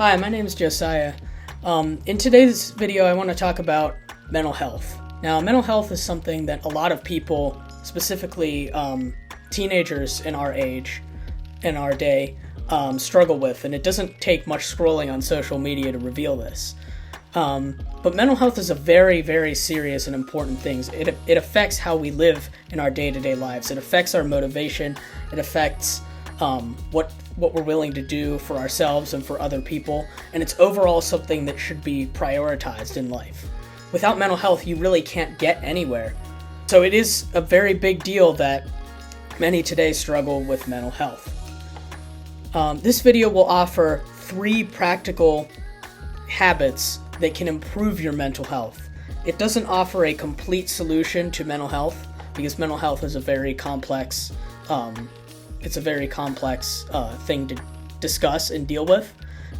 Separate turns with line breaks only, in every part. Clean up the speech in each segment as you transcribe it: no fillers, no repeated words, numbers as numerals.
Hi, my name is Josiah. In today's video, I want to talk about mental health. Now, mental health is something that a lot of people, specifically teenagers in our age, in our day, struggle with, and it doesn't take much scrolling on social media to reveal this. But mental health is a very, very serious and important thing. It affects how we live in our day-to-day lives. It affects our motivation. It affects what we're willing to do for ourselves and for other people, and it's overall something that should be prioritized in life. Without mental health, you really can't get anywhere. So it is a very big deal that many today struggle with mental health. This video will offer 3 practical habits that can improve your mental health. It doesn't offer a complete solution to mental health because mental health is a very complex thing to discuss and deal with,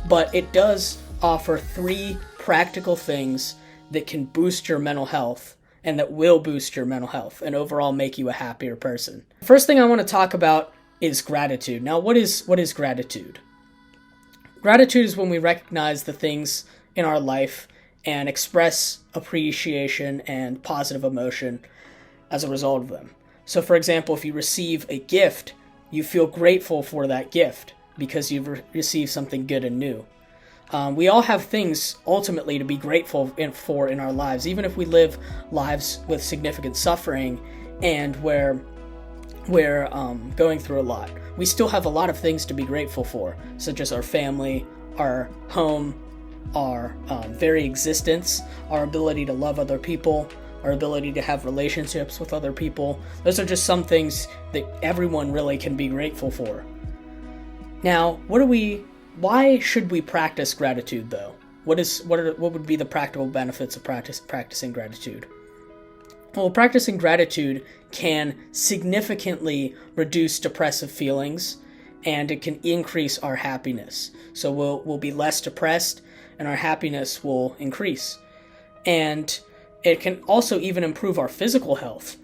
but it does offer 3 practical things that can boost your mental health and that will boost your mental health and overall make you a happier person. The first thing I want to talk about is gratitude. Now, what is gratitude? Gratitude is when we recognize the things in our life and express appreciation and positive emotion as a result of them. So, for example, if you receive a gift, you feel grateful for that gift because you've received something good and new. We all have things ultimately to be grateful for in our lives, even if we live lives with significant suffering and where we're going through a lot. We still have a lot of things to be grateful for, such as our family, our home, our very existence, our ability to love other people, our ability to have relationships with other people. Those are just some things that everyone really can be grateful for. Now, why should we practice gratitude though? What would be the practical benefits of practicing gratitude? Well, practicing gratitude can significantly reduce depressive feelings, and it can increase our happiness. So we'll be less depressed and our happiness will increase. And it can also even improve our physical health.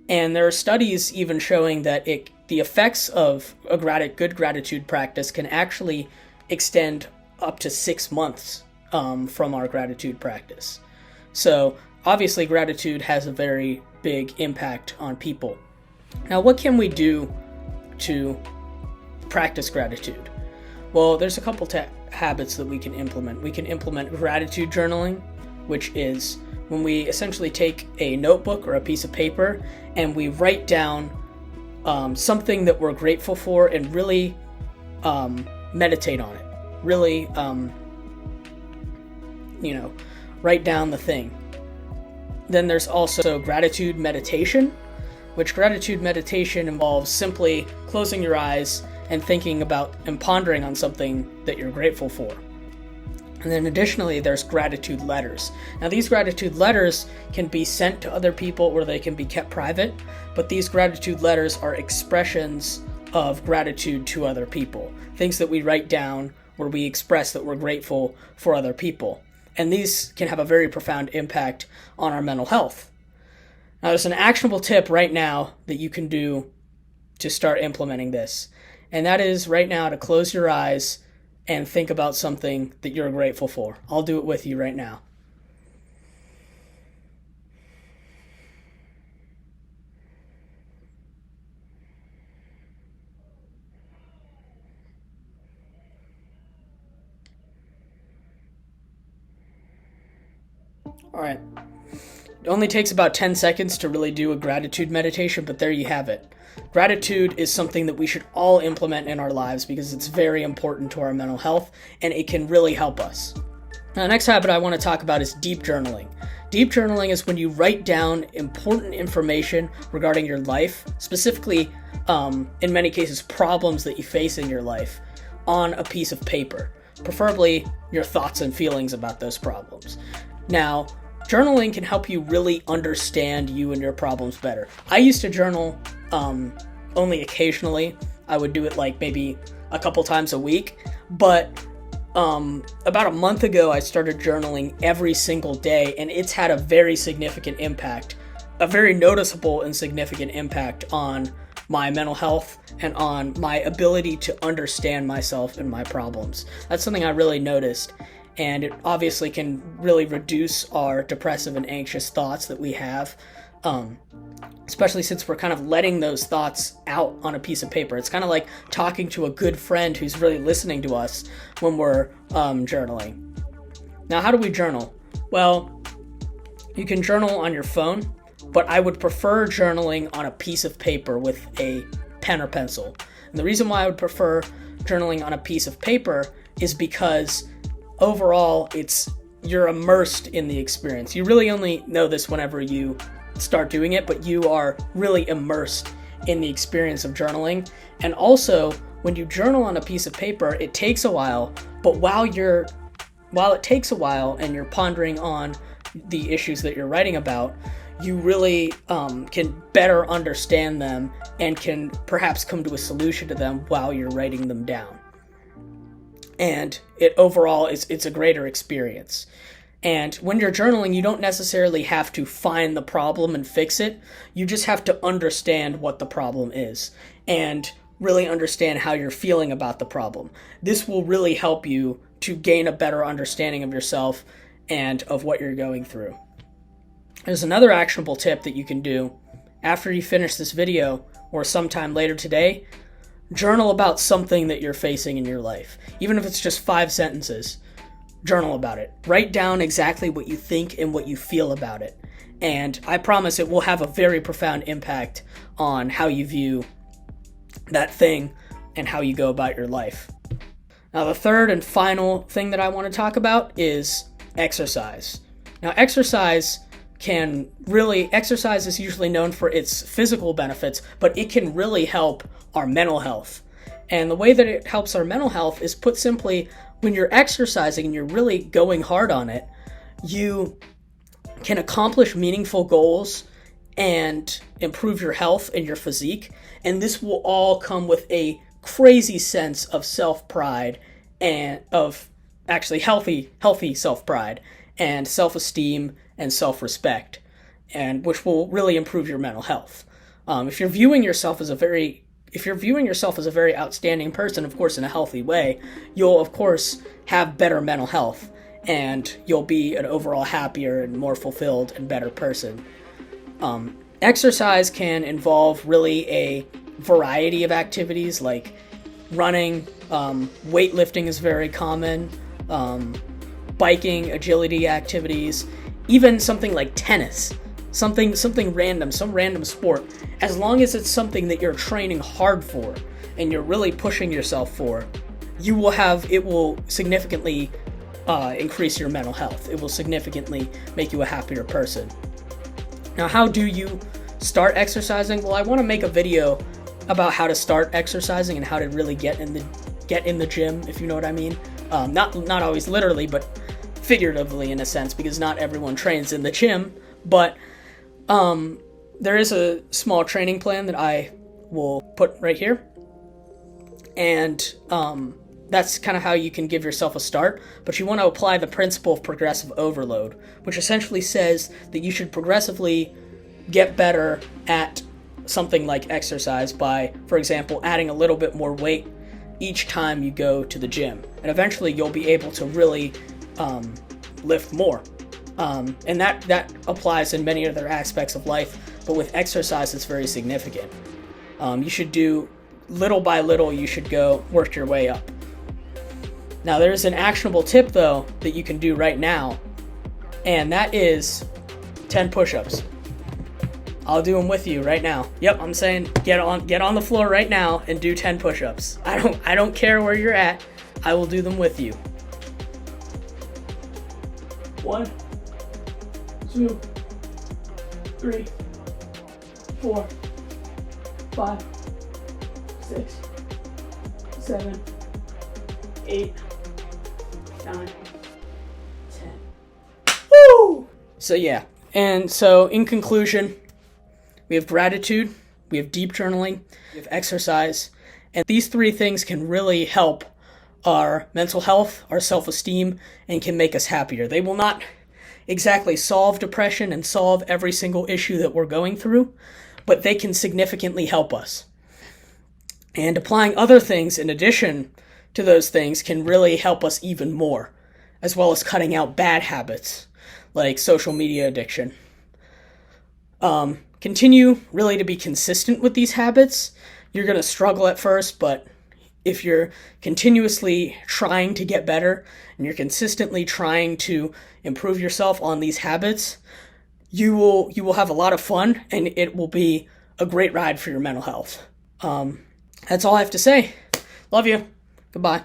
And there are studies even showing that the effects of a good gratitude practice can actually extend up to 6 months from our gratitude practice. So obviously gratitude has a very big impact on people. Now, what can we do to practice gratitude? Well, there's a couple habits that we can implement. We can implement gratitude journaling, which is when we essentially take a notebook or a piece of paper and we write down something that we're grateful for and really meditate on it. Really, write down the thing. Then there's also gratitude meditation, which gratitude meditation involves simply closing your eyes and thinking about and pondering on something that you're grateful for. And then additionally, there's gratitude letters. Now, these gratitude letters can be sent to other people or they can be kept private, but these gratitude letters are expressions of gratitude to other people, things that we write down where we express that we're grateful for other people. And these can have a very profound impact on our mental health. Now, there's an actionable tip right now that you can do to start implementing this, and that is right now to close your eyes and think about something that you're grateful for. I'll do it with you right now. All right. It only takes about 10 seconds to really do a gratitude meditation, but there you have it. Gratitude is something that we should all implement in our lives because it's very important to our mental health and it can really help us. Now, the next habit I want to talk about is deep journaling. Deep journaling is when you write down important information regarding your life, specifically, in many cases, problems that you face in your life, on a piece of paper, preferably your thoughts and feelings about those problems. Now, journaling can help you really understand you and your problems better. I used to journal only occasionally. I would do it like maybe a couple times a week, but about a month ago I started journaling every single day, and it's had a very significant impact, a very noticeable and significant impact on my mental health and on my ability to understand myself and my problems. That's something I really noticed, and it obviously can really reduce our depressive and anxious thoughts that we have, especially since we're kind of letting those thoughts out on a piece of paper. It's kind of like talking to a good friend who's really listening to us when we're journaling. Now, how do we journal? Well, you can journal on your phone, but I would prefer journaling on a piece of paper with a pen or pencil. And the reason why I would prefer journaling on a piece of paper is because overall you're immersed in the experience. You really only know this whenever you start doing it, but you are really immersed in the experience of journaling. And also, when you journal on a piece of paper, it takes a while, but while it takes a while and you're pondering on the issues that you're writing about, you really can better understand them and can perhaps come to a solution to them while you're writing them down. And it's a greater experience. And when you're journaling, you don't necessarily have to find the problem and fix it. You just have to understand what the problem is and really understand how you're feeling about the problem. This will really help you to gain a better understanding of yourself and of what you're going through. There's another actionable tip that you can do after you finish this video or sometime later today. Journal about something that you're facing in your life. Even if it's just 5 sentences, journal about it. Write down exactly what you think and what you feel about it. And I promise it will have a very profound impact on how you view that thing and how you go about your life. Now, the third and final thing that I want to talk about is exercise. Now, exercise is usually known for its physical benefits, but it can really help our mental health. And the way that it helps our mental health is, put simply, when you're exercising and you're really going hard on it, you can accomplish meaningful goals and improve your health and your physique. And this will all come with a crazy sense of self-pride and of actually healthy self-pride and self-esteem and self-respect, and which will really improve your mental health. If you're viewing yourself as a very outstanding person, of course, in a healthy way, you'll of course have better mental health, and you'll be an overall happier and more fulfilled and better person. Exercise can involve really a variety of activities like running, weightlifting is very common, biking, agility activities, even something like tennis, something random, some random sport. As long as it's something that you're training hard for and you're really pushing yourself for, it will significantly increase your mental health. It will significantly make you a happier person. Now, how do you start exercising? Well, I want to make a video about how to start exercising and how to really get in the gym, if you know what I mean. Not always literally, but figuratively in a sense, because not everyone trains in the gym. But there is a small training plan that I will put right here, and that's kind of how you can give yourself a start. But you want to apply the principle of progressive overload, which essentially says that you should progressively get better at something like exercise by, for example, adding a little bit more weight each time you go to the gym. And eventually you'll be able to really lift more. And that applies in many other aspects of life, but with exercise it's very significant. You should do little by little, you should go work your way up. Now, there's an actionable tip though that you can do right now, and that is 10 push-ups. I'll do them with you right now. Yep, I'm saying get on the floor right now and do 10 push-ups. I don't care where you're at. I will do them with you. 1, 2, 3, 4, 5, 6, 7, 8, 9, 10. Woo! So yeah, and so in conclusion, we have gratitude, we have deep journaling, we have exercise, and these 3 things can really help our mental health, our self-esteem, and can make us happier. They will not exactly solve depression and solve every single issue that we're going through, but they can significantly help us. And applying other things in addition to those things can really help us even more, as well as cutting out bad habits like social media addiction. Continue really to be consistent with these habits. You're going to struggle at first, but if you're continuously trying to get better and you're consistently trying to improve yourself on these habits, you will have a lot of fun, and it will be a great ride for your mental health. That's all I have to say. Love you. Goodbye.